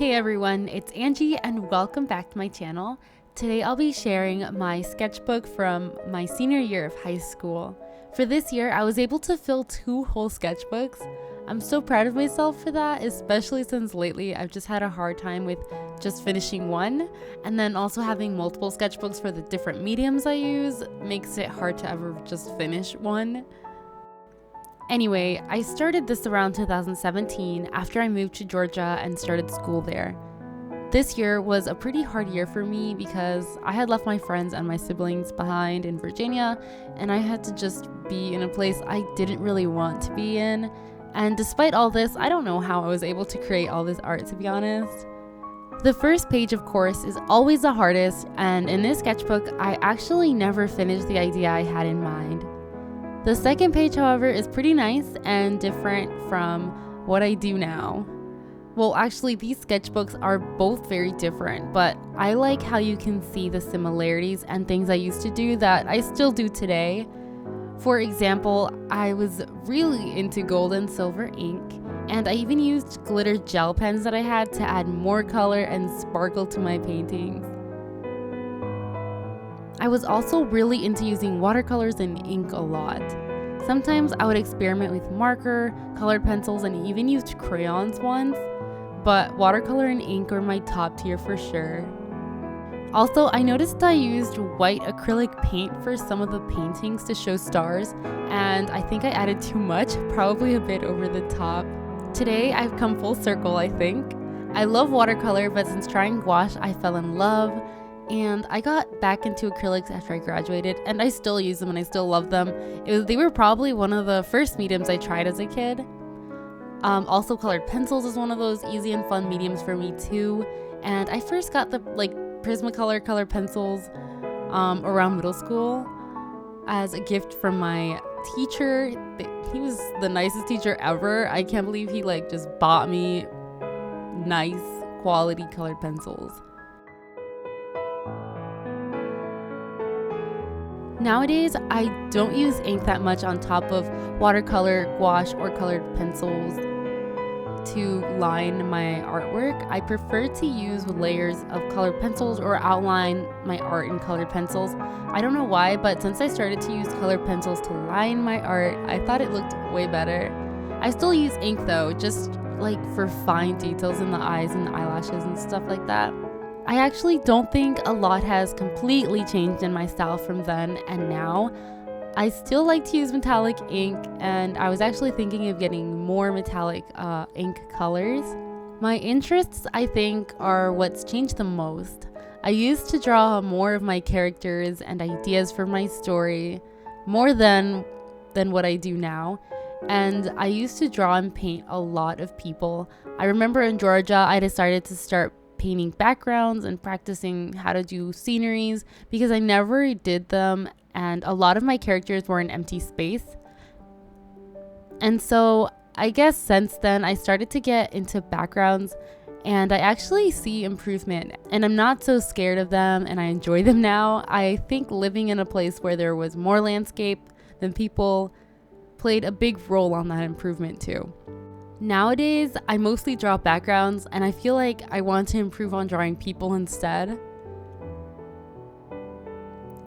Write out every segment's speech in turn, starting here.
Hey everyone, it's Angie and welcome back to my channel. Today I'll be sharing my sketchbook from my senior year of high school. For this year, I was able to fill 2 whole sketchbooks. I'm so proud of myself for that, especially since lately I've just had a hard time with just finishing one, and then also having multiple sketchbooks for the different mediums I use makes it hard to ever just finish one. Anyway, I started this around 2017 after I moved to Georgia and started school there. This year was a pretty hard year for me because I had left my friends and my siblings behind in Virginia, and I had to just be in a place I didn't really want to be in. And despite all this, I don't know how I was able to create all this art, to be honest. The first page, of course, is always the hardest, and in this sketchbook, I actually never finished the idea I had in mind. The second page, however, is pretty nice and different from what I do now. Well, actually, these sketchbooks are both very different, but I like how you can see the similarities and things I used to do that I still do today. For example, I was really into gold and silver ink, and I even used glitter gel pens that I had to add more color and sparkle to my paintings. I was also really into using watercolors and ink a lot. Sometimes I would experiment with marker, colored pencils, and even used crayons once, but watercolor and ink are my top tier for sure. Also, I noticed I used white acrylic paint for some of the paintings to show stars, and I think I added too much, probably a bit over the top. Today, I've come full circle, I think. I love watercolor, but since trying gouache, I fell in love. And I got back into acrylics after I graduated, and I still use them and I still love them. They were probably one of the first mediums I tried as a kid. Also, colored pencils is one of those easy and fun mediums for me too. And I first got the Prismacolor colored pencils around middle school as a gift from my teacher. He was the nicest teacher ever. I can't believe he just bought me nice quality colored pencils. Nowadays, I don't use ink that much on top of watercolor, gouache, or colored pencils to line my artwork. I prefer to use layers of colored pencils or outline my art in colored pencils. I don't know why, but since I started to use colored pencils to line my art, I thought it looked way better. I still use ink though, just for fine details in the eyes and the eyelashes and stuff like that. I actually don't think a lot has completely changed in my style from then and now. I still like to use metallic ink, and I was actually thinking of getting more metallic ink colors. My interests, I think, are what's changed the most. I used to draw more of my characters and ideas for my story, more than what I do now. And I used to draw and paint a lot of people. I remember in Georgia, I decided to start painting backgrounds and practicing how to do sceneries because I never did them, and a lot of my characters were in empty space. And so I guess since then I started to get into backgrounds, and I actually see improvement, and I'm not so scared of them, and I enjoy them now. I think living in a place where there was more landscape than people played a big role on that improvement too. Nowadays, I mostly draw backgrounds, and I feel like I want to improve on drawing people instead.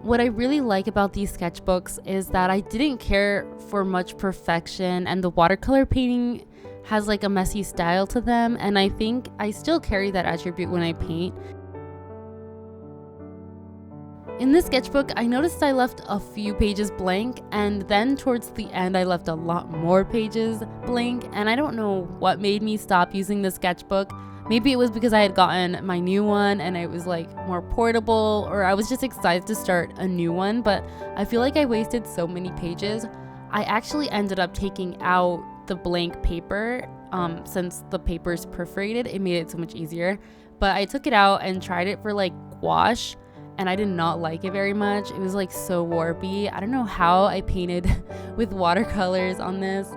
What I really like about these sketchbooks is that I didn't care for much perfection, and the watercolor painting has a messy style to them, and I think I still carry that attribute when I paint. In this sketchbook, I noticed I left a few pages blank, and then towards the end I left a lot more pages blank, and I don't know what made me stop using the sketchbook. Maybe it was because I had gotten my new one and it was more portable, or I was just excited to start a new one, but I feel like I wasted so many pages. I actually ended up taking out the blank paper since the paper is perforated. It made it so much easier, but I took it out and tried it for gouache, and I did not like it very much. It was so warpy. I don't know how I painted with watercolors on this.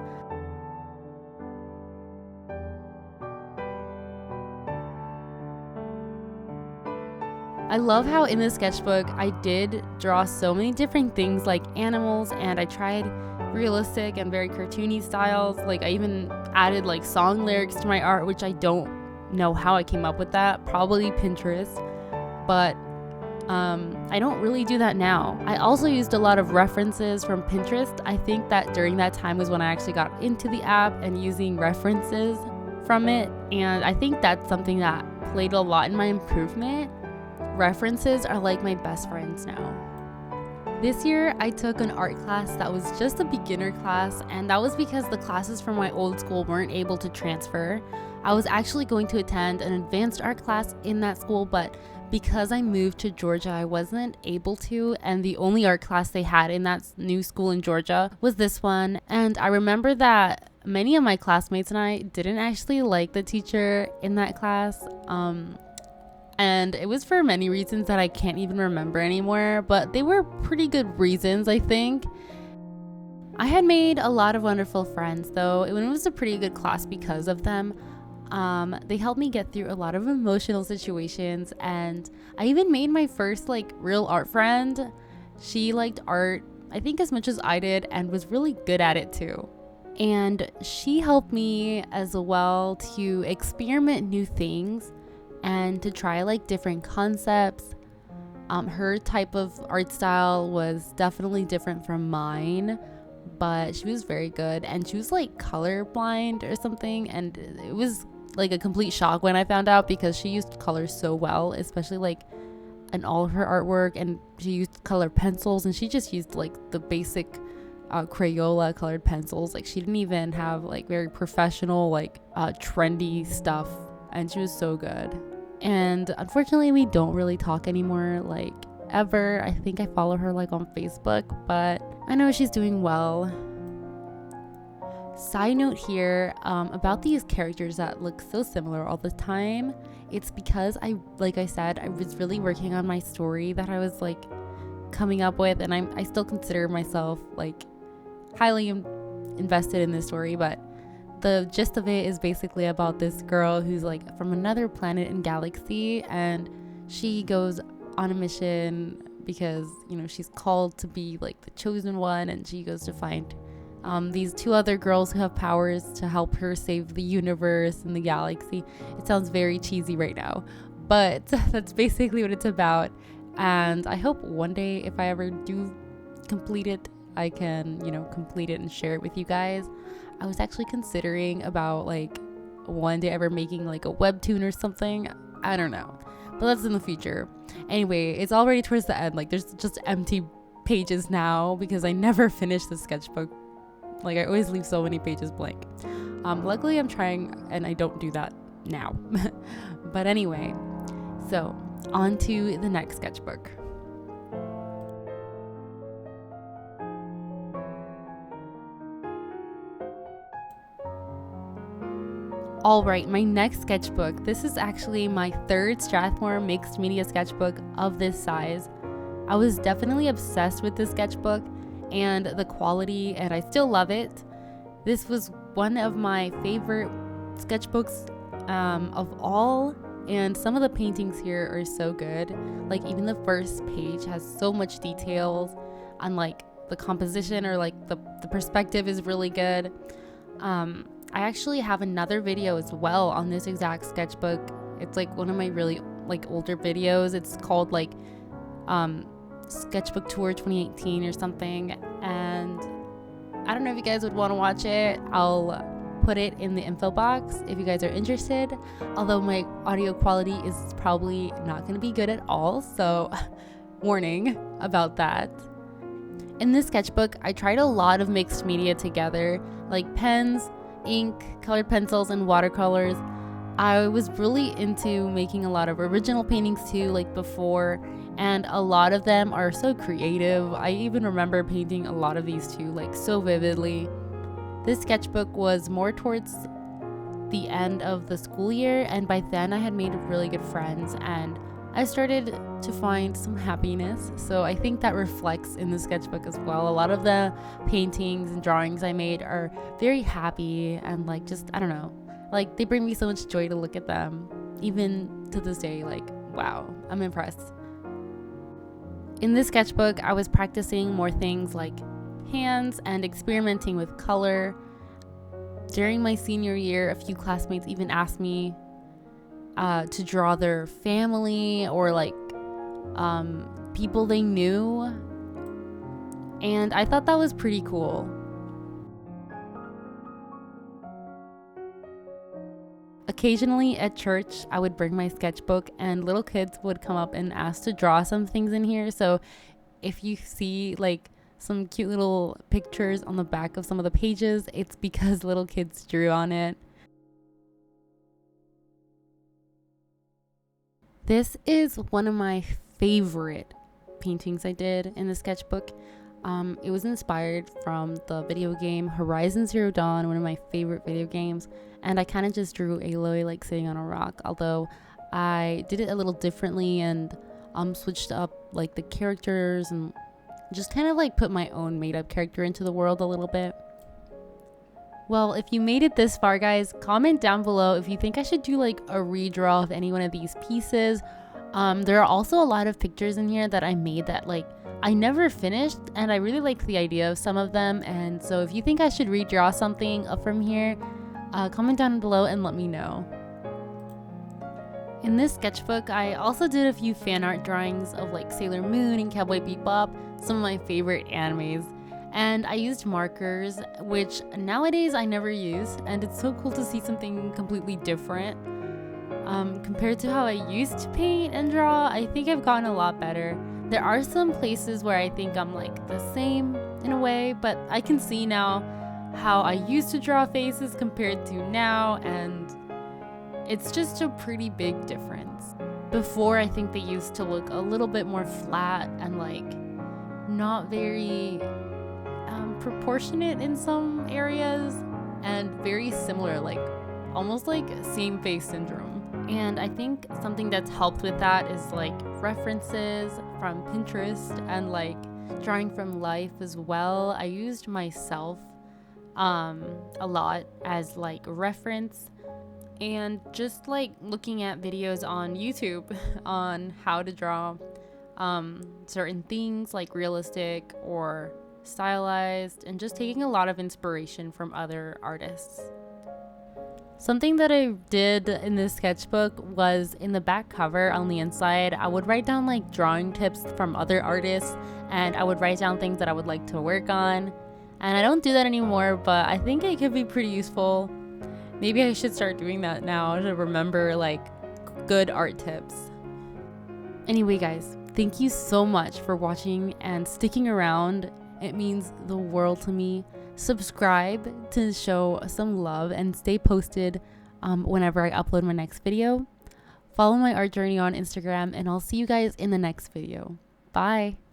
I love how in this sketchbook I did draw so many different things like animals, and I tried realistic and very cartoony styles. I even added song lyrics to my art, which I don't know how I came up with that. Probably Pinterest, but I don't really do that now. I also used a lot of references from Pinterest. I think that during that time was when I actually got into the app and using references from it, and I think that's something that played a lot in my improvement. References are like my best friends now. This year, I took an art class that was just a beginner class, and that was because the classes from my old school weren't able to transfer. I was actually going to attend an advanced art class in that school, but because I moved to Georgia, I wasn't able to, and the only art class they had in that new school in Georgia was this one. And I remember that many of my classmates and I didn't actually like the teacher in that class. And it was for many reasons that I can't even remember anymore, but they were pretty good reasons, I think. I had made a lot of wonderful friends, though. It was a pretty good class because of them. They helped me get through a lot of emotional situations, and I even made my first real art friend. She liked art, I think, as much as I did, and was really good at it too. And she helped me as well to experiment new things and to try different concepts. Her type of art style was definitely different from mine, but she was very good, and she was colorblind or something, and it was a complete shock when I found out, because she used color so well, especially in all of her artwork, and she used color pencils, and she just used the basic Crayola colored pencils. She didn't even have very professional trendy stuff, and she was so good. And unfortunately, we don't really talk anymore ever. I think I follow her on Facebook, but I know she's doing well. Side note here, about these characters that look so similar all the time. It's because like I said, I was really working on my story that I was coming up with, and I still consider myself highly invested in this story, but the gist of it is basically about this girl who's from another planet and galaxy, and she goes on a mission because she's called to be the chosen one, and she goes to find these two other girls who have powers to help her save the universe and the galaxy. It sounds very cheesy right now, but that's basically what it's about. And I hope one day, if I ever do complete it, I can complete it and share it with you guys. I was actually considering about one day ever making a webtoon or something. I don't know, but that's in the future. Anyway, it's already towards the end. There's just empty pages now because I never finished the sketchbook. I always leave so many pages blank. Luckily I'm trying and I don't do that now. But anyway, so on to the next sketchbook. Alright, my next sketchbook. This is actually my third Strathmore mixed media sketchbook of this size. I was definitely obsessed with this sketchbook and the quality, and I still love it. This was one of my favorite sketchbooks of all, and some of the paintings here are so good. Even the first page has so much details, and the composition or the perspective is really good. I actually have another video as well on this exact sketchbook. It's one of my really older videos. It's called Sketchbook Tour 2018 or something, and I don't know if you guys would want to watch it. I'll put it in the info box if you guys are interested, although my audio quality is probably not going to be good at all, so warning about that. In this sketchbook, I tried a lot of mixed media together, pens, ink, colored pencils, and watercolors. I was really into making a lot of original paintings too, before, and a lot of them are so creative. I even remember painting a lot of these too, so vividly. This sketchbook was more towards the end of the school year, and by then I had made really good friends, and I started to find some happiness. So I think that reflects in the sketchbook as well. A lot of the paintings and drawings I made are very happy, and just, I don't know, they bring me so much joy to look at them. Even to this day, wow, I'm impressed. In this sketchbook, I was practicing more things like hands and experimenting with color. During my senior year, a few classmates even asked me to draw their family or like people they knew, and I thought that was pretty cool. Occasionally at church, I would bring my sketchbook and little kids would come up and ask to draw some things in here. So if you see like some cute little pictures on the back of some of the pages, it's because little kids drew on it. This is one of my favorite paintings I did in the sketchbook. It was inspired from the video game Horizon Zero Dawn, one of my favorite video games, and I kind of just drew Aloy like sitting on a rock, although I did it a little differently and switched up like the characters and just kind of like put my own made up character into the world a little bit. Well, if you made it this far, guys, comment down below if you think I should do like a redraw of any one of these pieces. There are also a lot of pictures in here that I made that like I never finished, and I really like the idea of some of them, and so if you think I should redraw something up from here, comment down below and let me know. In this sketchbook, I also did a few fan art drawings of like Sailor Moon and Cowboy Bebop, some of my favorite animes, and I used markers, which nowadays I never use, and it's so cool to see something completely different. Compared to how I used to paint and draw, I think I've gotten a lot better. There are some places where I think I'm like the same in a way, but I can see now how I used to draw faces compared to now, and it's just a pretty big difference. Before, I think they used to look a little bit more flat and like not very proportionate in some areas, and very similar, like almost like same face syndrome. And I think something that's helped with that is like references from Pinterest and like drawing from life as well. I used myself a lot as like reference, and just like looking at videos on YouTube on how to draw certain things like realistic or stylized, and just taking a lot of inspiration from other artists. Something that I did in this sketchbook was in the back cover on the inside, I would write down like drawing tips from other artists, and I would write down things that I would like to work on. And I don't do that anymore, but I think it could be pretty useful. Maybe I should start doing that now to remember like good art tips. Anyway, guys, thank you so much for watching and sticking around. It means the world to me. Subscribe to show some love and stay posted whenever I upload my next video. Follow my art journey on Instagram, and I'll see you guys in the next video. Bye.